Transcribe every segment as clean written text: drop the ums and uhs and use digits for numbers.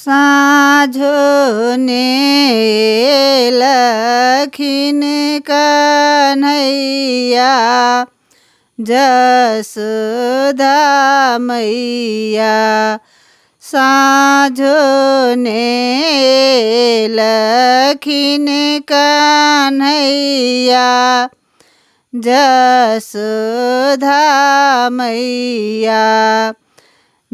साँझो ने लखिन कन्हैया जसोदा मैया। साँझो ने लखिन कन्हैया जसोदा मैया।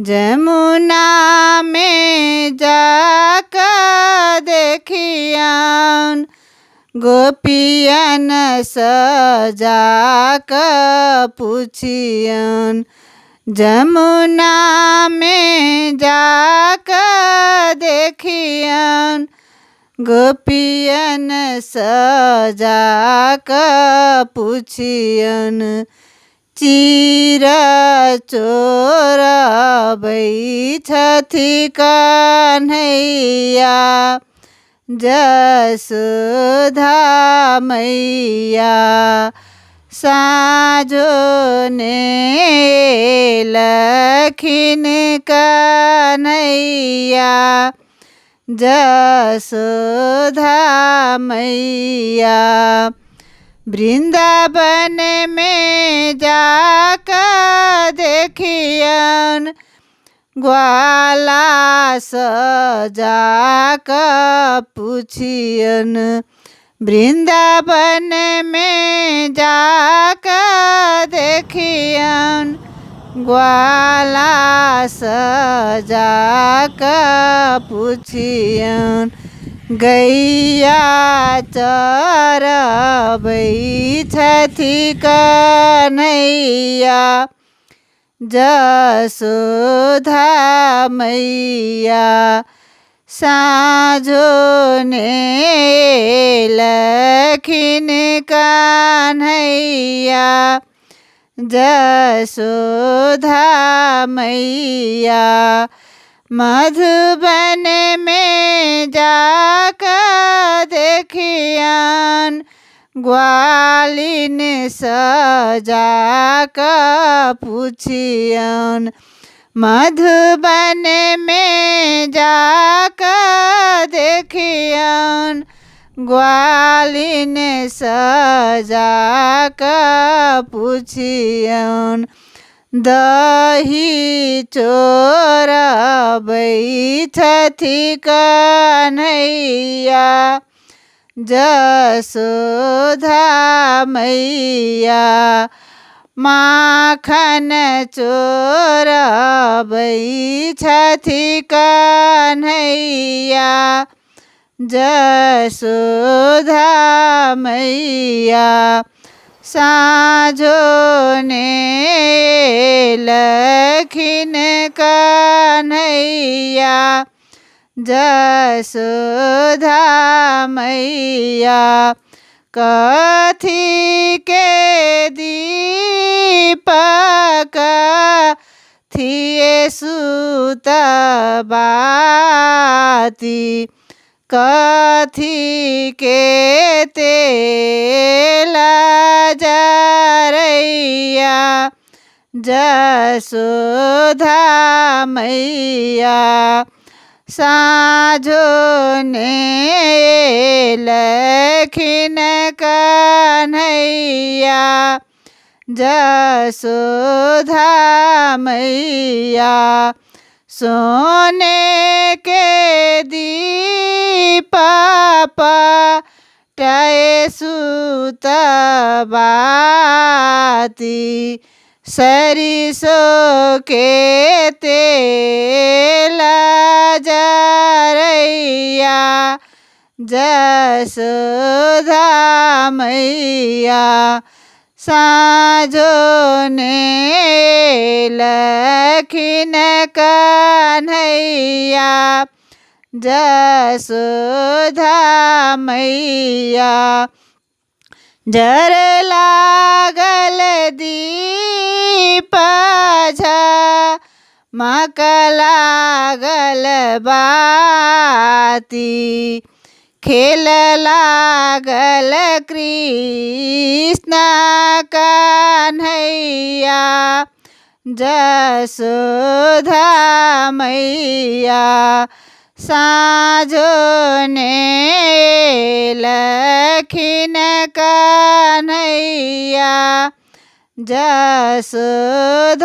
जमुना में जाकर देखियन गोपियन सजा कर पूछियन। जमुना में जाकर देखियन गोपियन सजा कर पूछियन। चीर चोर बैठती कन्हैया जसोदा मैया। साँझो ने लखिन कन्हैया जसोदा मैया। वृंदावन में जाकर देखियन ग्वाला सजा कर पूछियन। वृंदावन में जाकर देखियन ग्वाला सजा कर पूछियन। गैया चर बैठती कन्हैया जसोदा मैया। साँझो ने लखिन कन्हैया जसोदा मैया। मधुबन में जाकर देखियन ग्वालिन सजा कर पूछियन। मधुबन में जाकर देखियन ग्वालिन सजा कर पूछियन। दही चोर बैठती कन्हैया जसोदा मैया। माखन चोर बैठती कन्हैया जसोदा मैया। साँझो ने लखिन कन्हैया जसोदा मैया। कथी के दीपक थिए सुत बाती। कथी के तेल जरैया जसोदा मैया। साँझो ने लखिन कन्हैया जसोदा मैया। सोने के दीप पटाए सुत बाती। सरिसों के तेल जरैया जसोदा मैया। साँझो ने लखिन कन्हैया जसोदा मैया। जर लागल दीप झमक लागल बाती। खेल लागल कृष्ण कन्हैया जसोदा मैया। સાંજો ને લખીને કનૈયા જસોધા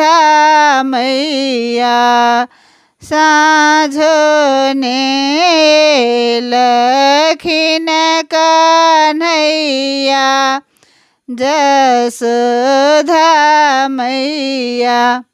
મૈયા સાંજો ને લખીને કનૈયા જસોધા મૈયા